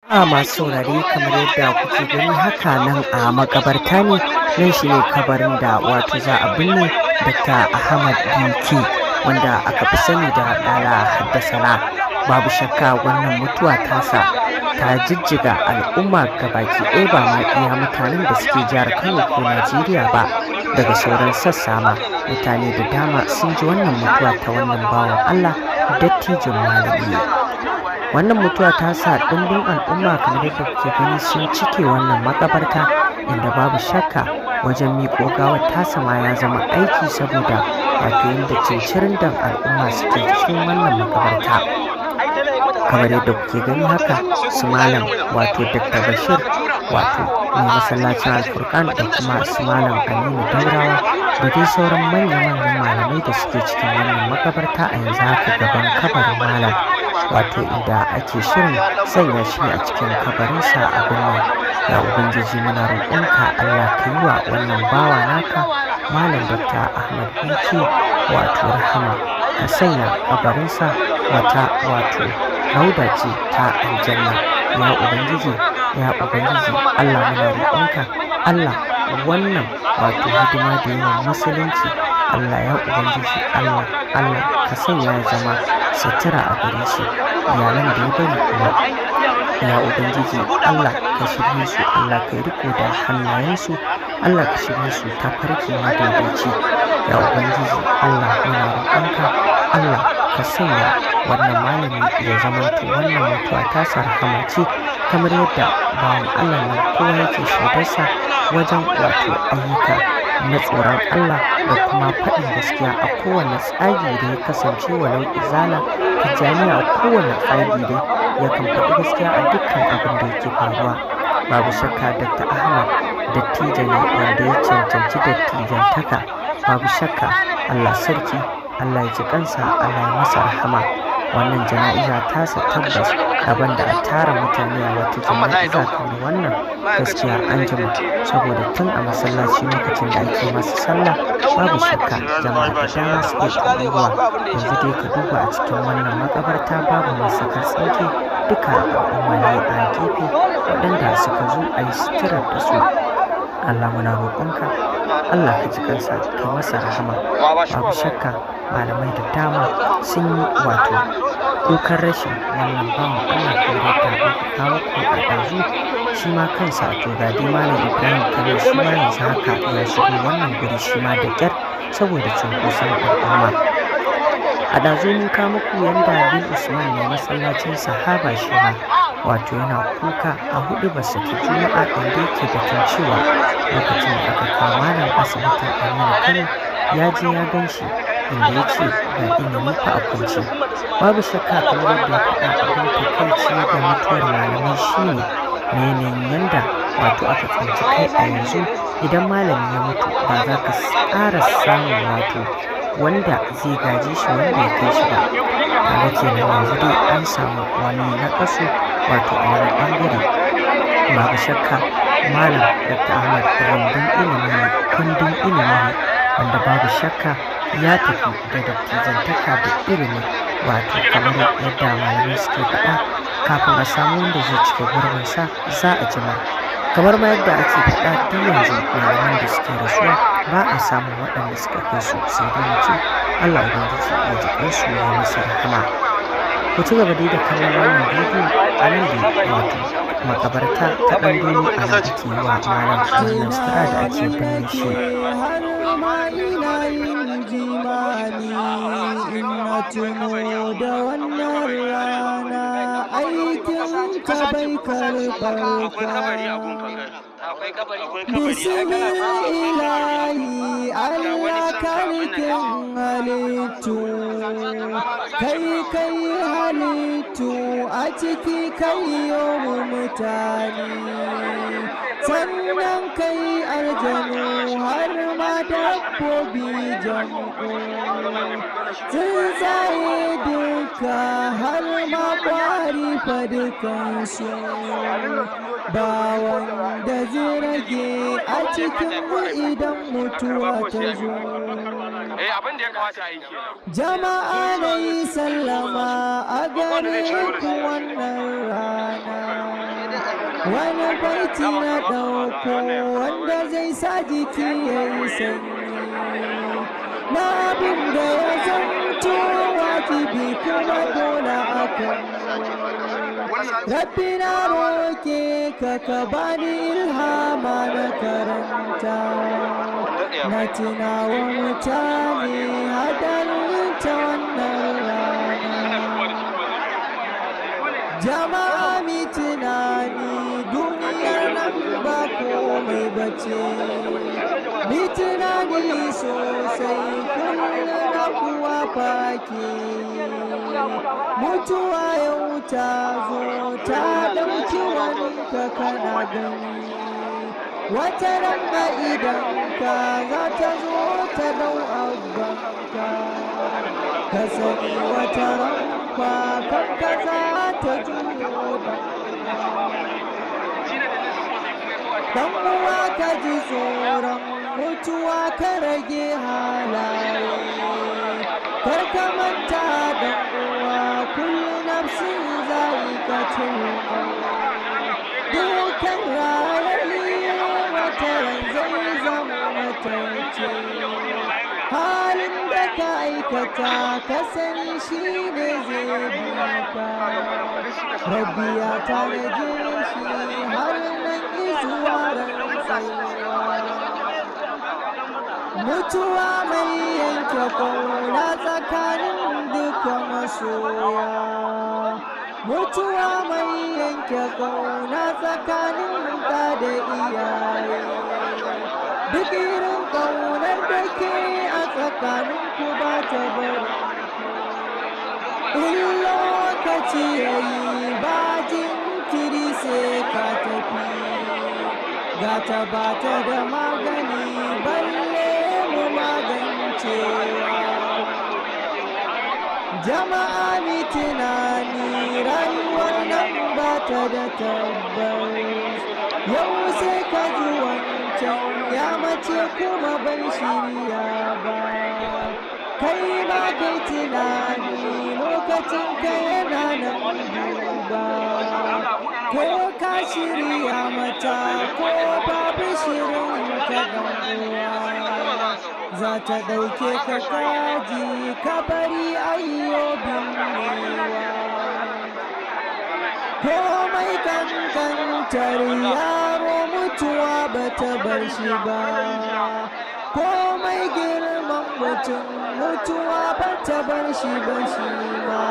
Masu saurare kamar yadda kuke gani haka nan a makabarta ne, nan shi ne kabarin da wato za a binne Dr.Ahmad wanda aka fi sani da Dala Haddasana. Babu shakka wannan mutuwa tasa ta jijjiga al'umma gabaki ɗaya, ba ma iya mutanen da suke jihar Kano ko Najeriya ba, daga sauran sassa ma mutane da dama sun ji wannan mutuwa ta wannan bawan Allah dattijin malami. Wannan mutuwa ta sa ɗumbin al'umma kamar yadda kuke gani sun cike wannan makabarta, inda babu shakka wajen miƙo gawar tasa ma ya zama aiki, saboda wato yadda cincirin da al'umma suke cikin wannan makabarta. Kamar yadda kuke gani haka su malam wato Dr. Bashir wato mai masallacin Alfurkan da kuma su malam Aminu Daurawa da dai sauran manya-manyan malamai da suke cikin wannan makabarta a yanzu haka gaban kabarin malam, wato inda ake shirin sanya shi a cikin kabarinsa a birnin. Ya Ubangiji muna roƙonka Allah ka yi wa wannan bawa naka malam Dr.Ahmad wato rahama, ka sanya kabarinsa wata wato rauda ce ta aljanna. Ya Ubangiji Allah muna roƙonka Allah wannan wato hidima da yawan musulunci, Allah ya Ubangiji Allah ka sanya ya zama sutura a gare shi, iyalan da ya bari kuma ya Ubangiji Allah ka shirye su, Allah ka yi riko da hannayensu, Allah ka shirye su ta farki madaidaici. Ya Ubangiji Allah muna roƙonka Allah ka sanya wannan malami ya zama wannan mutuwa ta sarhama ce, kamar yadda bawan Allah nan kowa yake shaidarsa wajen wato ayyuka na tsoron Allah da kuma faɗin gaskiya a kowane tsagi da ya kasance, walau izala tijjaniya, a kowane tsagi dai yakan faɗi gaskiya a dukkan abin da yake faruwa. Babu shakka Dr.Ahmad dattijo ne wanda ya cancanci dattijantaka. Babu shakka Allah sarki, Allah ya ji kansa, Allah ya masa rahama. Wannan jana'iza tasa tabbas daban da a tara mutane a wata jana'iza kamar wannan, gaskiya an jima, saboda tun a masallaci lokacin da ake masa sallah babu shakka jama'a da dama suke turuwa. Yanzu dai ka duba a cikin wannan makabarta babu masu tsinke, duka al'umma ne a gefe waɗanda suka zo a yi suturar da su. Allah muna roƙonka Allah ka ji kansa, ka masa rahama. Babu shakka malamai da dama sun yi wato kukan rashin wannan bawan Allah kamar yadda aka kawo ko a ɗazu shi ma kansa, to ga dai malam Ibrahim Kano shi ma yanzu haka ya shigo wannan guri shi ma da ƙyar saboda cunkoson al'umma. A ɗazu mun kawo muku yanda bin Usman ne masallacin Sahaba shi ma wato yana kuka a hudu ba su ta juma'a, inda yake batun cewa lokacin da aka kawo malam asibitin Aminu Kano ya je ya gan shi, inda ya ce ga ilimi fa a kwance. Babu shakka kamar yadda ya faɗa, abin takaici da mutuwar malamai shine na yanayin yanda wato aka tsinci kai a yanzu. Idan malami ya mutu ba za ka ƙara samun wato wanda zai gaji shi wanda ya kai shi ba. Kaga kenan yanzu dai an samu wani naƙasu wato a wani ɓangare. Babu shakka malam Dr.Ahmad rambun ilimi ne, kundin ilimi ne, wanda babu shakka ya tafi da dattijantaka da ilimi, wato kamar yadda malamai suke faɗa, kafin a samu wanda zai cike gurbinsa za a jima. Kamar ma yadda ake faɗa duk yanzu malaman da suke rasuwa ba a samun waɗanda suka kai su, sai dai mu ce Allah Ubangiji ya ji kansu ya musu rahama. Ku ci gaba dai da kallon wannan bidiyo a nan da wato makabarta ta ɗan doni a nan ake yi wa malam wannan sutura da ake binne shi. Tuno da wannan rana aikin ka bai Bismillahi Allah karkin halittu, kai halittu a ciki kai yomu mutane, sannan kai aljanu har ma dabbobi jam'u, tsuntsaye duka har ma kwari fa dukansu, ba wanda zai rage a cikin idan mutuwa ta zo. Jama'a na yi sallama a gare ku wannan rana. wani baiti na ɗauko wanda zai sa jiki ya yi sanyi na abin da ya zanto wajibi kuma dole akan rabbi na roke ka ka bani ilhama na karanta na tunawa mutane hadarin ta wannan rana jama'a mi tunani duniyar nan ba komai bace mi tunani sosai kullum na kuwa fake mutuwa yau ta zo ta ɗauki waninka kana gani wata ranka idan ka za ta zo ta dau abbanka ka sani wata ranka kanka za ta juyo dan uwa ka ji tsoron mutuwa ka rage halaye kar ka manta dan uwa kullu nafsin za'iqatul maut dukan rayuwa wata ran zai zama matacce halin da ka aikata ka sani shi ne zai bika rabbi ya tanaje shi har nan izuwa ran tsayuwa mutuwa mai yanke kauna tsakanin duka masoya mutuwa mai yanke kauna tsakanin da da iyaye duk irin kaunar da ke a tsakanin ku ba ta bari in lokaci yayi ba jinkiri sai ka tafi gata ba ta da magani balle mu magancewa jama'a mi tunani rayuwar nan ba ta da tabbas yau sai ka ji wancan ya mace kuma ban shirya ba kai ma kai tunani lokacin ka yana nan duba ko ka shirya mata ko babu shirin ka uwa za ta ɗauke ka kaji ka bari ayyobin newa komai kankantar yaro mutuwa ba ta bar shi ba komai girman mutum mutuwa ba ta bar shi ba shi ma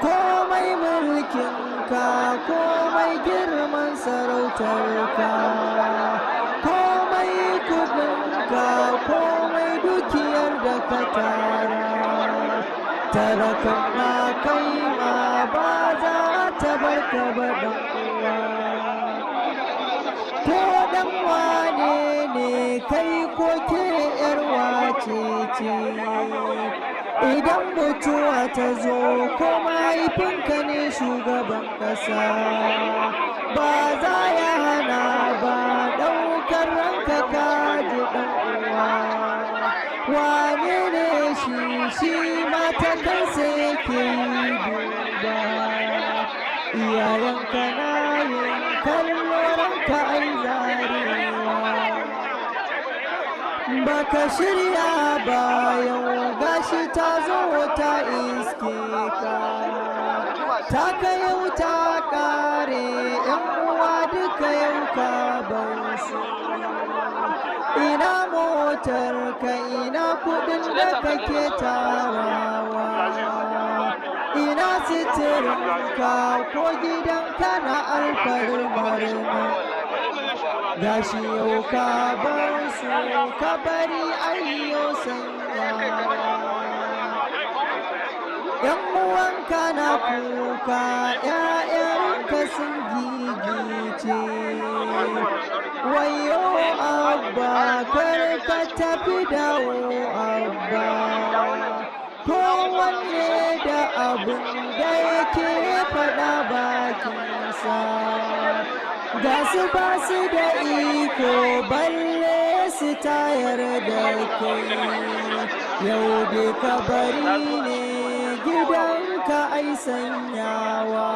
komai mulkin ka komai girman sarautarka komai kudinka komai dukiyar da ka tara kan ma kai ma ba za ta bar ka ba dan uwa ko dan wane ne kai ko ke yar wace ce idan mutuwa ta zo ko mahaifinka ne shugaban kasa ba za ya hana ba ɗaukar ranka kaji ɗan uwa wane ne shi mata kansa yake duba iyayenka na yin kallon ranka ai zarewa baka shirya ba yau gashi ta zo ta iske ka ta ka yau ta kare yan uwa duka yau ka bar su ina motar ka ina kudin da kake tarawa ina sitirin ka ko gidanka na alfarmarma gashi yau ka bar su ka bari ayyo sanya yan uwanka na kuka ƴaƴanka sun gigice wayo abba kar ka tafi dawo abba kowanne da abin da yake faɗa bakinsa ga su ba su da iko balle su tayar da kai yau da kabari ne gidanka ai sanyawa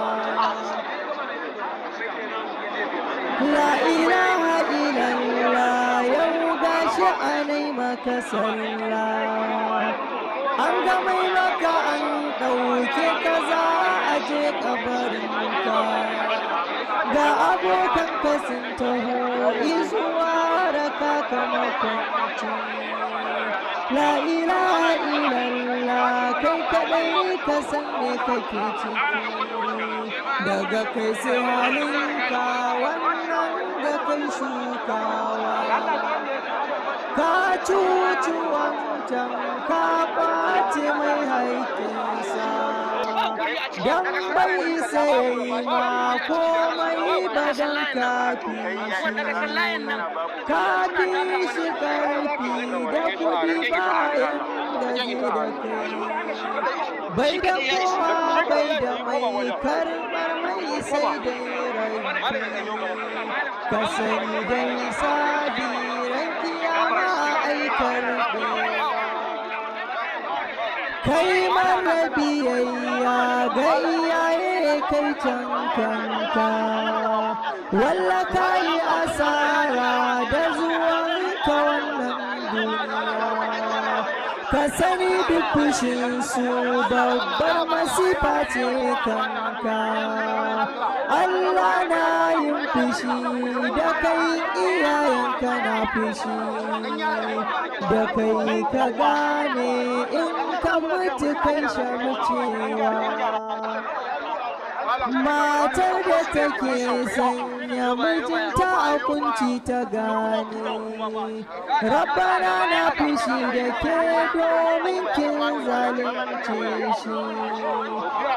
La ilaha illallah yau gashi anai maka sallah. An ga mai maka an ɗauke ka za a je kabarinka. Ga abokanka sun taho izuwa raka ka makwanci. La ilaha illallah kai kaɗai ka san me kake ciki. Daga kai sai halinka wannan da kai shukawa. Ka cuci wancan ka ɓace mai haƙƙinsa. Dan bai sai ma komai badan ka fi shi. Ka bi shi ƙarfi da kuɗi bayan da zai da kai. Bai da kowa bai da mai karɓar mai sai dai ranki. Ka sani dai sabi ranki yana aikar kai mana biyayya ga iyaye kai can kanka. Walla ka yi asara da zuwanka wannan duniya. Ka sani duk fushinsu babbar masifa ce kanka. Allah na yin fushi da kai iyayenka na fushi da kai ka gane in ka mutu kai shamcewa. Matar da take sanya mijinta a kunci ta gane Rabbana na fushi da ke domin kin zalunce shi.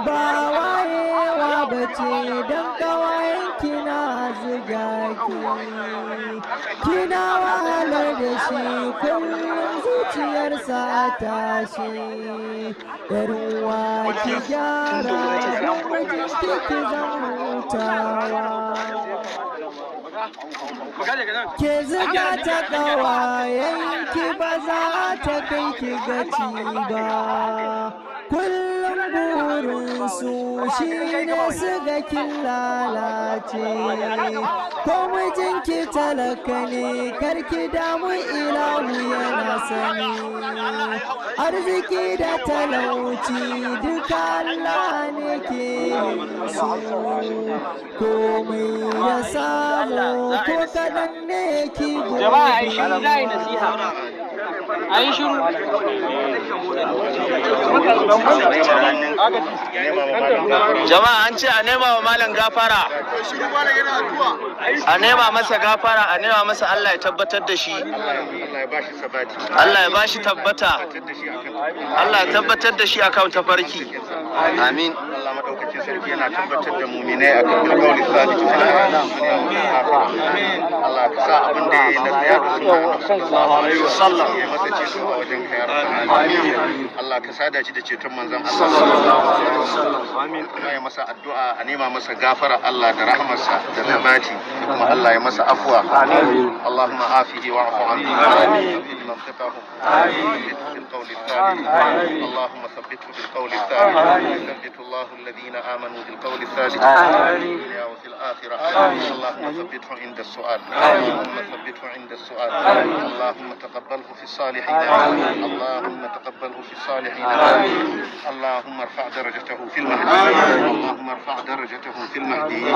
Ba wayewa bace don kawayen kina ziga ki. Kina wahalar da shi kullum zuciyarsa a tashi. Yarwa ki gyara don mijinki ki zan hutawa. Ke ziga ta ƙawayenki ba za ta kai ki gaci ba. Kullum burinsu shi ne su ga kin lalace. Ko mijinki talaka ne karki damu ilahu yana sani. Arziki da talauci duka Allah ne ke yin su. Komai ya samu ko kaɗan ne ki gobe. Jama'a ai shiru za yi nasiha. Ai shiru. Jama'a an ce a nema wa malam gafara. A nema masa gafara, a nema masa Allah ya tabbatar da shi. Allah ya bashi tabbata. Allah ya tabbatar da shi akan tafarki. Amin. Allah madaukakin sarki yana tabbatar da mu'minai akan alƙawli sabiti fil Allah ka sa abin da yayi na ya sallallahu alaihi wasallam ya masa ceto a wajen kai amin. Allah ka sada shi da ceton manzon Allah sallallahu alaihi wasallam amin. Kuma ya masa addu'a a nema masa gafara Allah da rahmarsa da tabati kuma Allah ya masa afwa amin. Allahumma afihi wa'fu anhu amin. آمين بالقول الثابت اللهم ثبته بالقول الثابت يثبت الله الذين آمنوا بالقول الثابت في الدنيا وفي الآخرة اللهم ثبته عند السؤال اللهم ثبته عند السؤال اللهم تقبله في الصالحين اللهم تقبله في الصالحين اللهم ارفع درجته في المهديين اللهم ارفع درجته في المهديين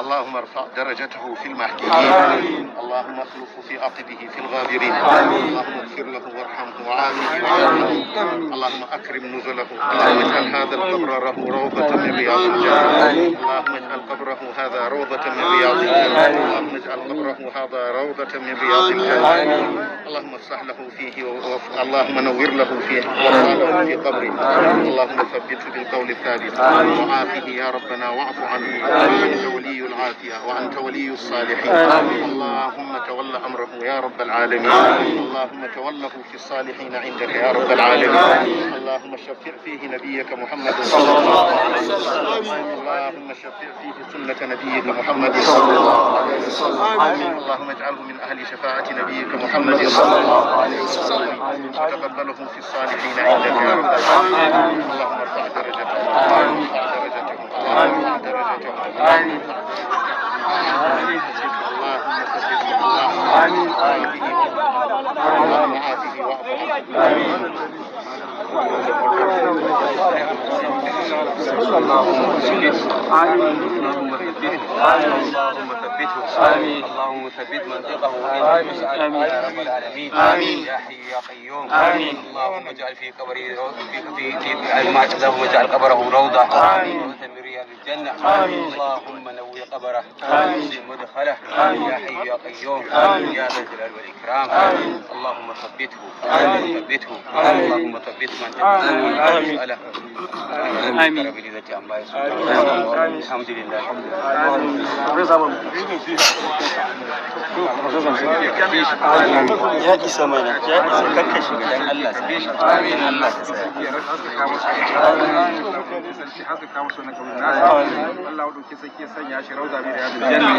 اللهم ارفع درجته في المهديين اللهم اخلفه في عقبه في الغابرين اللهم اغفر له وارحمه وعافه اللهم اكرم نزله اللهم اجعل هذا القبر له روضة من رياض الجنة اللهم اجعل قبره هذا روضة من رياض الجنة اللهم اجعل قبره هذا روضة من رياض الجنة اللهم افسح له فيه اللهم نور له فيه وصاله في قبره اللهم ثبته بالقول الثابت وعافه يا ربنا واعف عنه وانت ولي العافية وانت ولي الصالحين اللهم تول امره يا رب العالمين اللهم توله في الصالحين عندك يا رب العالمين اللهم شفع فيه نبيك محمد صلى الله عليه وسلم اللهم شفع فيه سنة نبيك محمد صلى الله عليه وسلم اللهم اجعله من أهل شفاعة نبيك محمد صلى الله عليه وسلم وتقبله في الصالحين عندك يا رب العالمين اللهم ارفع درجته اللهم ارفع درجته اللهم ارفع درجته اللهم ثبته اللهم ثبته اللهم ثبته اللهم ثبت منطقه آمين يا رب العالمين يا حي يا قيوم اللهم اجعل في قبره اللهم اجعل قبره روضة من رياض الجنة اللهم نوي قبره مدخله يا حي يا قيوم يا ذا الجلال والإكرام اللهم ثبته اللهم ثبت من مسألة آمين رب العزة عما يصفون الحمد لله ya isa mana ya isa kakkashi dan Allah amin Allah Allah